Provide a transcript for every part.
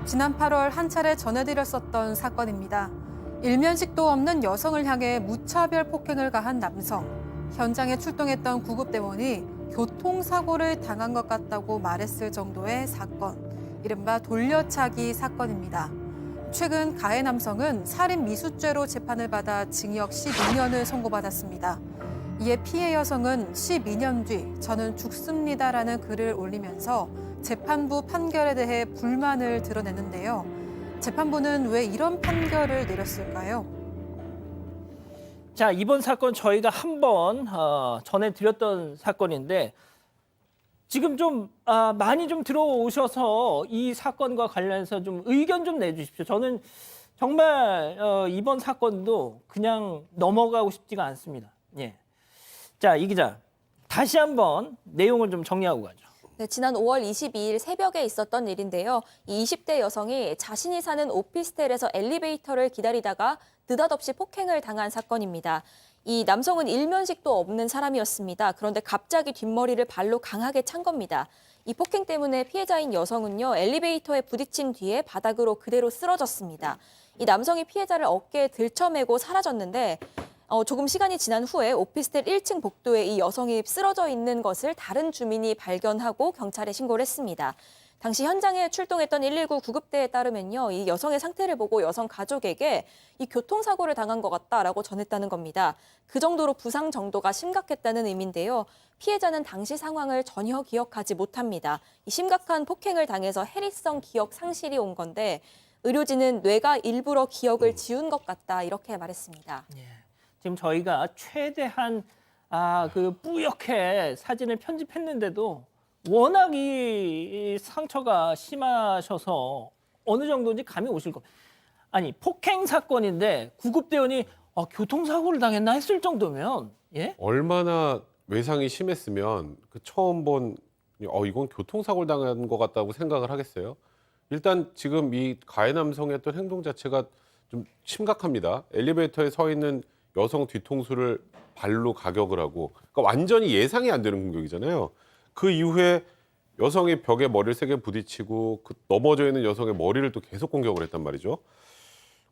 지난 8월 한 차례 전해드렸었던 사건입니다. 일면식도 없는 여성을 향해 무차별 폭행을 가한 남성. 현장에 출동했던 구급대원이 교통사고를 당한 것 같다고 말했을 정도의 사건. 이른바 돌려차기 사건입니다. 최근 가해 남성은 살인 미수죄로 재판을 받아 징역 12년을 선고받았습니다. 이에 피해 여성은 12년 뒤 저는 죽습니다라는 글을 올리면서 재판부 판결에 대해 불만을 드러냈는데요. 재판부는 왜 이런 판결을 내렸을까요? 자, 이번 사건 저희가 한번 전해드렸던 사건인데 지금 좀 많이 좀 들어오셔서 이 사건과 관련해서 좀 의견 좀 내주십시오. 저는 정말 이번 사건도 그냥 넘어가고 싶지가 않습니다. 예. 자, 이 기자 다시 한번 내용을 좀 정리하고 가죠. 네, 지난 5월 22일 새벽에 있었던 일인데요. 이 20대 여성이 자신이 사는 오피스텔에서 엘리베이터를 기다리다가 느닷없이 폭행을 당한 사건입니다. 이 남성은 일면식도 없는 사람이었습니다. 그런데 갑자기 뒷머리를 발로 강하게 찬 겁니다. 이 폭행 때문에 피해자인 여성은요, 엘리베이터에 부딪힌 뒤에 바닥으로 그대로 쓰러졌습니다. 이 남성이 피해자를 어깨에 들쳐매고 사라졌는데 조금 시간이 지난 후에 오피스텔 1층 복도에 이 여성이 쓰러져 있는 것을 다른 주민이 발견하고 경찰에 신고를 했습니다. 당시 현장에 출동했던 119 구급대에 따르면요, 이 여성의 상태를 보고 여성 가족에게 이 교통사고를 당한 것 같다라고 전했다는 겁니다. 그 정도로 부상 정도가 심각했다는 의미인데요. 피해자는 당시 상황을 전혀 기억하지 못합니다. 이 심각한 폭행을 당해서 해리성 기억 상실이 온 건데 의료진은 뇌가 일부러 기억을 지운 것 같다 이렇게 말했습니다. 예. 지금 저희가 최대한 그 뿌옇게 사진을 편집했는데도 워낙 이 상처가 심하셔서 어느 정도인지 감이 오실 겁니다. 아니, 폭행 사건인데 구급대원이 교통사고를 당했나 했을 정도면 예? 얼마나 외상이 심했으면 그 처음 본 이건 교통사고를 당한 것 같다고 생각을 하겠어요. 일단 지금 이 가해 남성의 어떤 행동 자체가 좀 심각합니다. 엘리베이터에 서 있는 여성 뒤통수를 발로 가격을 하고, 그러니까 완전히 예상이 안 되는 공격이잖아요. 그 이후에 여성이 벽에 머리를 세게 부딪히고 그 넘어져 있는 여성의 머리를 또 계속 공격을 했단 말이죠.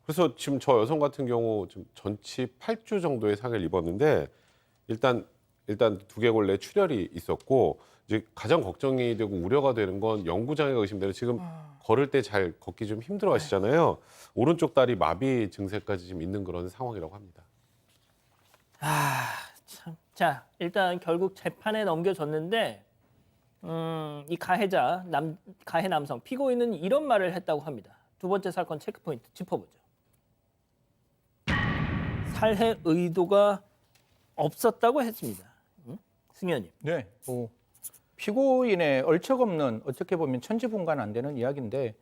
그래서 지금 저 여성 같은 경우 좀 전치 8주 정도의 상해를 입었는데 일단 두개골내 출혈이 있었고, 이제 가장 걱정이 되고 우려가 되는 건 영구장애가 의심되는, 지금 걸을 때 잘 걷기 좀 힘들어 하시잖아요. 오른쪽 다리 마비 증세까지 지금 있는 그런 상황이라고 합니다. 참. 자, 일단 결국 재판에 넘겨졌는데 이 가해 남성 피고인은 이런 말을 했다고 합니다. 두 번째 사건 체크포인트 짚어보죠. 살해 의도가 없었다고 했습니다. 승 의원님. 네, 피고인의 얼척없는 어떻게 보면 천지분간 안 되는 이야기인데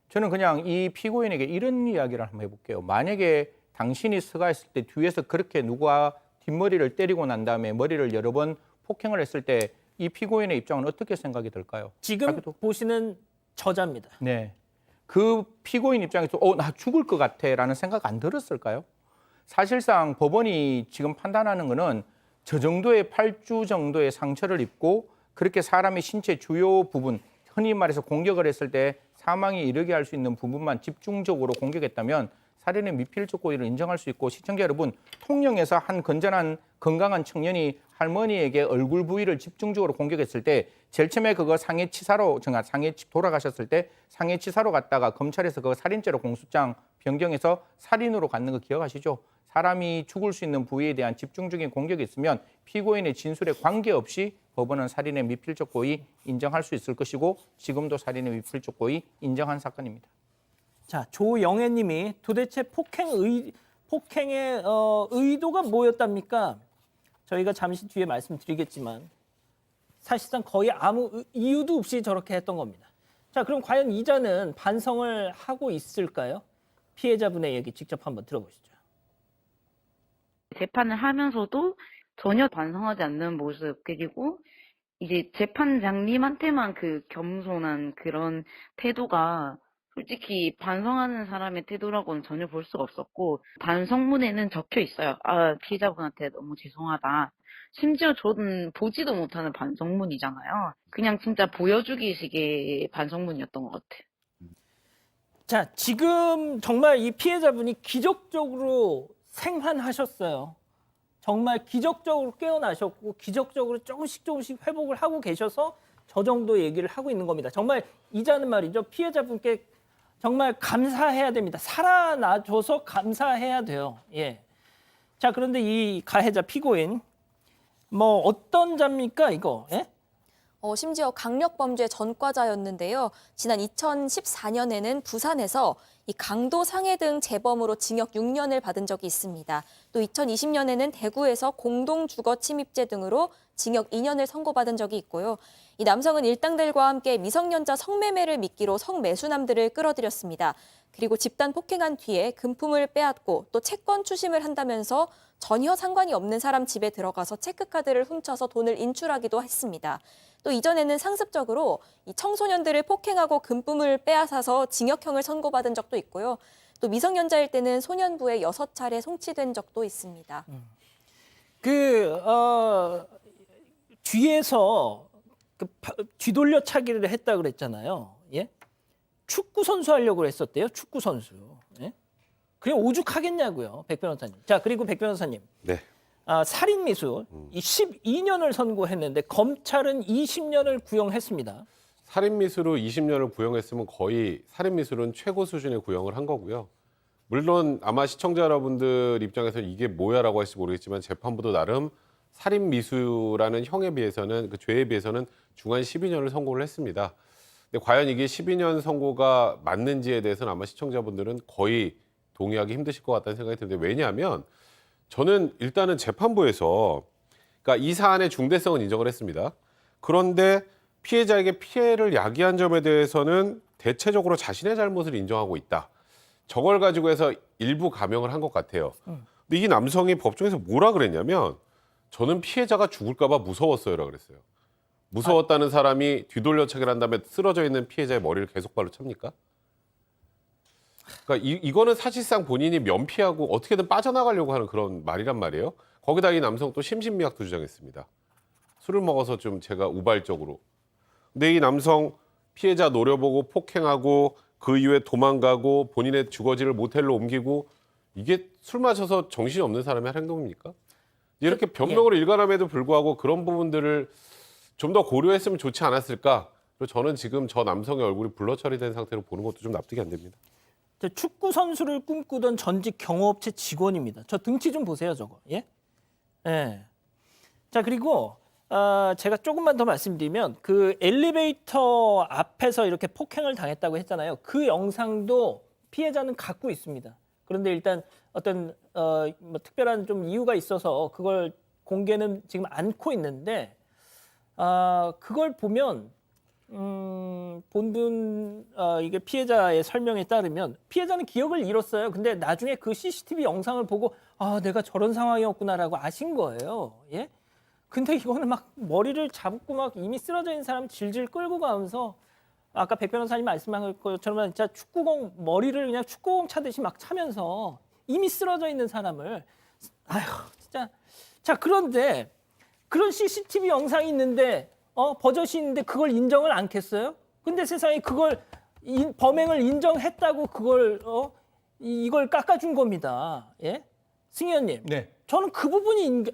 저는 그냥 이 피고인에게 이런 이야기를 한번 해볼게요. 만약에 당신이 서가했을 때 뒤에서 그렇게 누가 뒷머리를 때리고 난 다음에 머리를 여러 번 폭행을 했을 때 이 피고인의 입장은 어떻게 생각이 들까요? 지금 보시는 저자입니다. 네, 그 피고인 입장에서 나 죽을 것 같아라는 생각 안 들었을까요? 사실상 법원이 지금 판단하는 거는 저 정도의 8주 정도의 상처를 입고 그렇게 사람의 신체 주요 부분, 흔히 말해서 공격을 했을 때 사망에 이르게 할 수 있는 부분만 집중적으로 공격했다면 살인의 미필적 고의를 인정할 수 있고, 시청자 여러분, 통영에서 한 건강한 청년이 할머니에게 얼굴 부위를 집중적으로 공격했을 때 제일 처음에 그거 상해치사로 돌아가셨을 때 상해치사로 갔다가 검찰에서 그거 살인죄로 공소장 변경해서 살인으로 갔는 거 기억하시죠? 사람이 죽을 수 있는 부위에 대한 집중적인 공격이 있으면 피고인의 진술에 관계없이 법원은 살인의 미필적 고의 인정할 수 있을 것이고, 지금도 살인의 미필적 고의 인정한 사건입니다. 자, 조영애님이 도대체 폭행의 의도가 뭐였답니까? 저희가 잠시 뒤에 말씀드리겠지만 사실상 거의 아무 이유도 없이 저렇게 했던 겁니다. 자, 그럼 과연 이자는 반성을 하고 있을까요? 피해자분의 얘기 직접 한번 들어보시죠. 재판을 하면서도 전혀 반성하지 않는 모습, 그리고 이제 재판장님한테만 그 겸손한 그런 태도가 솔직히 반성하는 사람의 태도라고는 전혀 볼 수가 없었고, 반성문에는 적혀 있어요. 피해자분한테 너무 죄송하다. 심지어 저는 보지도 못하는 반성문이잖아요. 그냥 진짜 보여주기식의 반성문이었던 것 같아요. 자, 지금 정말 이 피해자분이 기적적으로 생환하셨어요. 정말 기적적으로 깨어나셨고 기적적으로 조금씩 회복을 하고 계셔서 저 정도 얘기를 하고 있는 겁니다. 정말 이자는 말이죠. 피해자분께 정말 감사해야 됩니다. 살아나줘서 감사해야 돼요. 예. 자, 그런데 이 가해자 피고인 뭐 어떤 자입니까 이거? 예? 심지어 강력범죄 전과자였는데요. 지난 2014년에는 부산에서 이 강도 상해 등 재범으로 징역 6년을 받은 적이 있습니다. 또 2020년에는 대구에서 공동주거 침입죄 등으로 징역 2년을 선고받은 적이 있고요. 이 남성은 일당들과 함께 미성년자 성매매를 미끼로 성매수남들을 끌어들였습니다. 그리고 집단 폭행한 뒤에 금품을 빼앗고 또 채권 추심을 한다면서 전혀 상관이 없는 사람 집에 들어가서 체크카드를 훔쳐서 돈을 인출하기도 했습니다. 또 이전에는 상습적으로 이 청소년들을 폭행하고 금품을 빼앗아서 징역형을 선고받은 적도 있고요. 또 미성년자일 때는 소년부에 6차례 송치된 적도 있습니다. 뒤에서 뒤돌려차기를 했다 그랬잖아요. 예? 축구 선수 하려고 했었대요. 축구 선수. 예? 그냥 오죽하겠냐고요, 백 변호사님. 자, 그리고 백 변호사님. 네. 살인 미수 12년을 선고했는데 검찰은 20년을 구형했습니다. 살인 미수로 20년을 구형했으면 거의 살인 미수는 최고 수준의 구형을 한 거고요. 물론 아마 시청자 여러분들 입장에서 이게 뭐야라고 할지 모르겠지만 재판부도 나름 살인 미수라는 형에 비해서는 그 죄에 비해서는 중한 12년을 선고를 했습니다. 근데 과연 이게 12년 선고가 맞는지에 대해서는 아마 시청자분들은 거의 동의하기 힘드실 것 같다는 생각이 드는데, 왜냐하면 저는 일단은 재판부에서 그러니까 이 사안의 중대성은 인정을 했습니다. 그런데 피해자에게 피해를 야기한 점에 대해서는 대체적으로 자신의 잘못을 인정하고 있다. 저걸 가지고 해서 일부 감형을 한 것 같아요. 근데 이 남성이 법정에서 뭐라 그랬냐면 저는 피해자가 죽을까 봐 무서웠어요라 그랬어요. 무서웠다는 사람이 뒤돌려차기를 한 다음에 쓰러져 있는 피해자의 머리를 계속 발로 찹니까? 그러니까 이거는 사실상 본인이 면피하고 어떻게든 빠져나가려고 하는 그런 말이란 말이에요. 거기다 이 남성 또 심신미약도 주장했습니다. 술을 먹어서 좀 제가 우발적으로. 근데 이 남성 피해자 노려보고 폭행하고 그 이후에 도망가고 본인의 주거지를 모텔로 옮기고, 이게 술 마셔서 정신이 없는 사람의 할 행동입니까? 이렇게 변명으로 일관함에도 불구하고 그런 부분들을 좀 더 고려했으면 좋지 않았을까? 그리고 저는 지금 저 남성의 얼굴이 블러 처리된 상태로 보는 것도 좀 납득이 안 됩니다. 축구 선수를 꿈꾸던 전직 경호업체 직원입니다. 저 등치 좀 보세요, 저거. 예? 예. 자, 그리고 제가 조금만 더 말씀드리면 그 엘리베이터 앞에서 이렇게 폭행을 당했다고 했잖아요. 그 영상도 피해자는 갖고 있습니다. 그런데 일단 어떤 뭐 특별한 좀 이유가 있어서 그걸 공개는 지금 않고 있는데, 그걸 보면 본분 이게 피해자의 설명에 따르면 피해자는 기억을 잃었어요. 근데 나중에 그 CCTV 영상을 보고 내가 저런 상황이었구나라고 아신 거예요. 예? 근데 이거는 막 머리를 잡고 막 이미 쓰러져 있는 사람 질질 끌고 가면서 아까 백 변호사님 말씀한 것처럼 진짜 축구공 머리를 그냥 축구공 차듯이 막 차면서 이미 쓰러져 있는 사람을 진짜. 자, 그런데 그런 CCTV 영상이 있는데 버젓이 있는데 그걸 인정을 않겠어요? 근데 세상에 그걸 범행을 인정했다고 그걸 이걸 깎아준 겁니다. 예? 승희 의원님. 네. 저는 그 부분이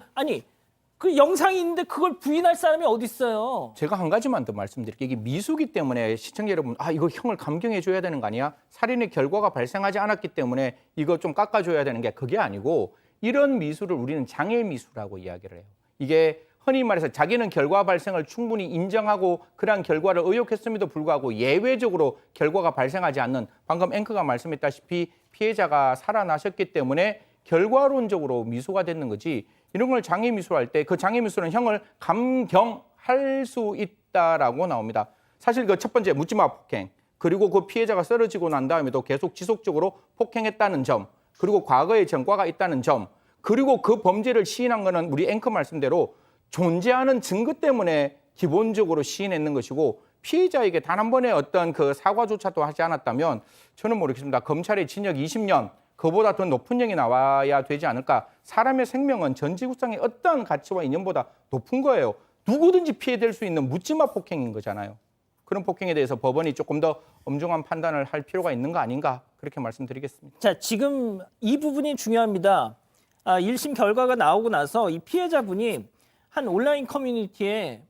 그 영상이 있는데 그걸 부인할 사람이 어디 있어요? 제가 한 가지만 더 말씀드릴게요. 이게 미수기 때문에 시청자 여러분, 이거 형을 감경해 줘야 되는 거 아니야? 살인의 결과가 발생하지 않았기 때문에 이거 좀 깎아줘야 되는 게 그게 아니고, 이런 미수를 우리는 장애 미수라고 이야기를 해요. 이게 흔히 말해서 자기는 결과 발생을 충분히 인정하고 그러한 결과를 의혹했음에도 불구하고 예외적으로 결과가 발생하지 않는, 방금 앵커가 말씀했다시피 피해자가 살아나셨기 때문에 결과론적으로 미수가 됐는 거지, 이런 걸 장애 미수로 할 때 그 장애 미수는 형을 감경할 수 있다라고 나옵니다. 사실 그 첫 번째 묻지마 폭행, 그리고 그 피해자가 쓰러지고 난 다음에도 계속 지속적으로 폭행했다는 점, 그리고 과거의 전과가 있다는 점, 그리고 그 범죄를 시인한 거는 우리 앵커 말씀대로 존재하는 증거 때문에 기본적으로 시인했는 것이고, 피해자에게 단 한 번의 어떤 그 사과조차도 하지 않았다면 저는 모르겠습니다. 검찰의 징역 20년, 그보다 더 높은 형이 나와야 되지 않을까. 사람의 생명은 전 지구상의 어떤 가치와 이념보다 높은 거예요. 누구든지 피해될 수 있는 묻지마 폭행인 거잖아요. 그런 폭행에 대해서 법원이 조금 더 엄중한 판단을 할 필요가 있는 거 아닌가 그렇게 말씀드리겠습니다. 자, 지금 이 부분이 중요합니다. 1심 결과가 나오고 나서 이 피해자분이 한 온라인 커뮤니티에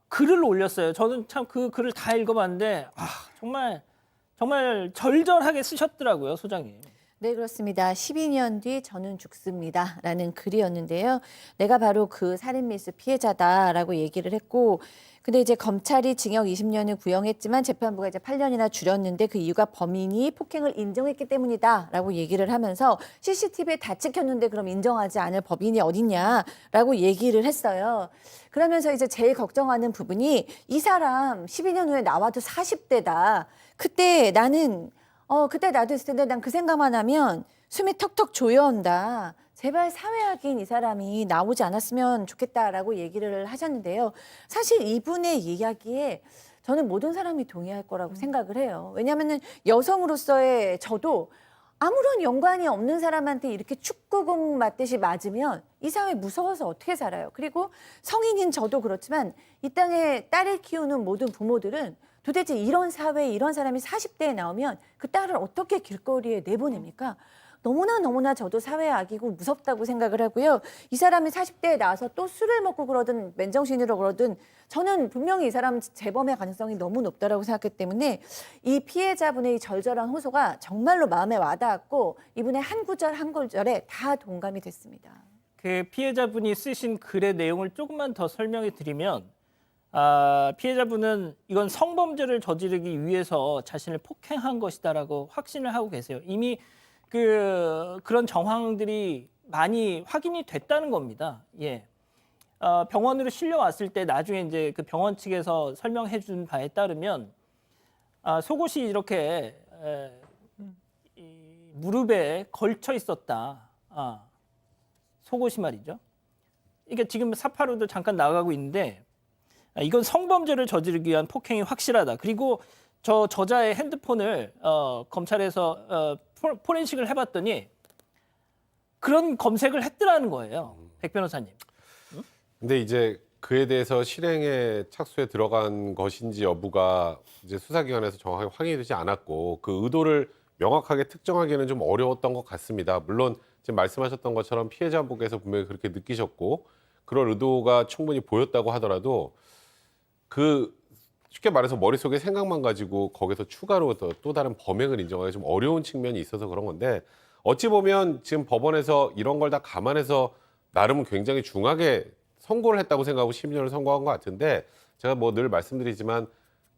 글을 올렸어요. 저는 참 그 글을 다 읽어봤는데 정말 절절하게 쓰셨더라고요, 소장님. 네, 그렇습니다. 12년 뒤 저는 죽습니다. 라는 글이었는데요. 내가 바로 그 살인미수 피해자다라고 얘기를 했고, 근데 이제 검찰이 징역 20년을 구형했지만 재판부가 이제 8년이나 줄였는데 그 이유가 범인이 폭행을 인정했기 때문이다라고 얘기를 하면서 CCTV에 다 찍혔는데 그럼 인정하지 않을 법인이 어딨냐라고 얘기를 했어요. 그러면서 이제 제일 걱정하는 부분이 이 사람 12년 후에 나와도 40대다. 그때 나도 있을 텐데 난 그 생각만 하면 숨이 턱턱 조여온다. 제발 사회학인 이 사람이 나오지 않았으면 좋겠다라고 얘기를 하셨는데요. 사실 이분의 이야기에 저는 모든 사람이 동의할 거라고 생각을 해요. 왜냐하면 여성으로서의 저도 아무런 연관이 없는 사람한테 이렇게 축구공 맞듯이 맞으면 이 사회 무서워서 어떻게 살아요. 그리고 성인인 저도 그렇지만 이 땅에 딸을 키우는 모든 부모들은 도대체 이런 사회에 이런 사람이 40대에 나오면 그 딸을 어떻게 길거리에 내보냅니까? 너무나 저도 사회의 악이고 무섭다고 생각을 하고요. 이 사람이 40대에 나와서 또 술을 먹고 그러든 맨정신으로 그러든 저는 분명히 이 사람 재범의 가능성이 너무 높다라고 생각했기 때문에 이 피해자분의 이 절절한 호소가 정말로 마음에 와닿았고 이분의 한 구절 한 구절에 다 동감이 됐습니다. 그 피해자분이 쓰신 글의 내용을 조금만 더 설명해 드리면 피해자분은 이건 성범죄를 저지르기 위해서 자신을 폭행한 것이다라고 확신을 하고 계세요. 이미 그런 정황들이 많이 확인이 됐다는 겁니다. 예. 병원으로 실려왔을 때 나중에 이제 그 병원 측에서 설명해 준 바에 따르면 속옷이 이렇게 이 무릎에 걸쳐 있었다. 속옷이 말이죠. 이게 지금 사파로도 잠깐 나가고 있는데 이건 성범죄를 저지르기 위한 폭행이 확실하다. 그리고 저 저자의 핸드폰을 검찰에서 포렌식을 해봤더니 그런 검색을 했더라는 거예요. 백 변호사님. 근데 이제 그에 대해서 실행에 착수에 들어간 것인지 여부가 이제 수사기관에서 정확하게 확인이 되지 않았고 그 의도를 명확하게 특정하기는 좀 어려웠던 것 같습니다. 물론 지금 말씀하셨던 것처럼 피해자분께서 분명히 그렇게 느끼셨고 그런 의도가 충분히 보였다고 하더라도 쉽게 말해서 머릿속에 생각만 가지고 거기서 추가로 또 다른 범행을 인정하기 좀 어려운 측면이 있어서 그런 건데 어찌 보면 지금 법원에서 이런 걸 다 감안해서 나름 굉장히 중하게 선고를 했다고 생각하고 10년을 선고한 것 같은데 제가 뭐 늘 말씀드리지만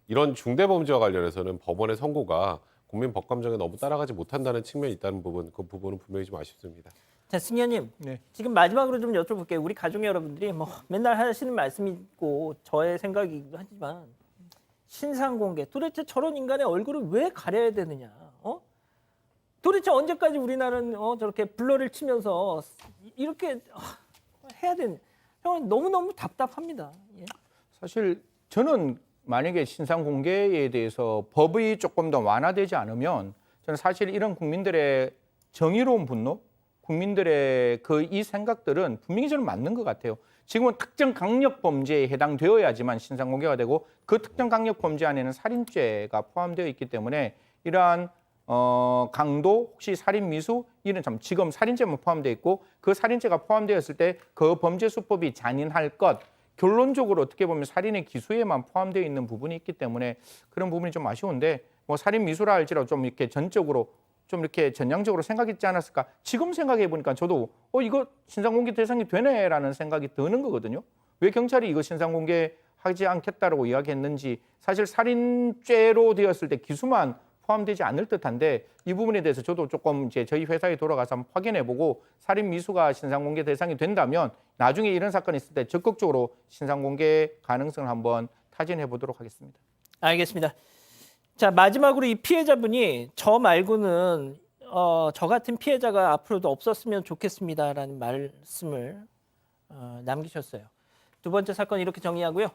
이런 중대범죄와 관련해서는 법원의 선고가 국민 법감정에 너무 따라가지 못한다는 측면이 있다는 부분, 그 부분은 분명히 좀 아쉽습니다. 자, 승현님. 네. 지금 마지막으로 좀 여쭤볼게요. 우리 가족 여러분들이 뭐 맨날 하시는 말씀이고 저의 생각이기도 하지만 신상 공개. 도대체 저런 인간의 얼굴을 왜 가려야 되느냐? 도대체 언제까지 우리나라는 저렇게 블러를 치면서 이렇게 해야 되는? 형은 너무너무 답답합니다. 예. 사실 저는 만약에 신상 공개에 대해서 법이 조금 더 완화되지 않으면 저는 사실 이런 국민들의 정의로운 분노, 국민들의 이 생각들은 분명히 저는 맞는 것 같아요. 지금은 특정 강력 범죄에 해당되어야지만 신상 공개가 되고 그 특정 강력 범죄 안에는 살인죄가 포함되어 있기 때문에 이러한 강도, 혹시 살인 미수 이런 지금 살인죄만 포함되어 있고 그 살인죄가 포함되었을 때 그 범죄 수법이 잔인할 것 결론적으로 어떻게 보면 살인의 기수에만 포함되어 있는 부분이 있기 때문에 그런 부분이 좀 아쉬운데 뭐 살인 미수라 할지라도 좀 이렇게 전적으로 좀 이렇게 전향적으로 생각했지 않았을까? 지금 생각해 보니까 저도 이거 신상 공개 대상이 되네라는 생각이 드는 거거든요. 왜 경찰이 이거 신상 공개하지 않겠다라고 이야기했는지 사실 살인죄로 되었을 때 기수만 포함되지 않을 듯한데 이 부분에 대해서 저도 조금 이제 저희 회사에 돌아가서 한번 확인해보고 살인 미수가 신상 공개 대상이 된다면 나중에 이런 사건이 있을 때 적극적으로 신상 공개 가능성을 한번 타진해 보도록 하겠습니다. 알겠습니다. 자, 마지막으로 이 피해자분이 저 말고는 저 같은 피해자가 앞으로도 없었으면 좋겠습니다라는 말씀을 남기셨어요. 두 번째 사건 이렇게 정리하고요.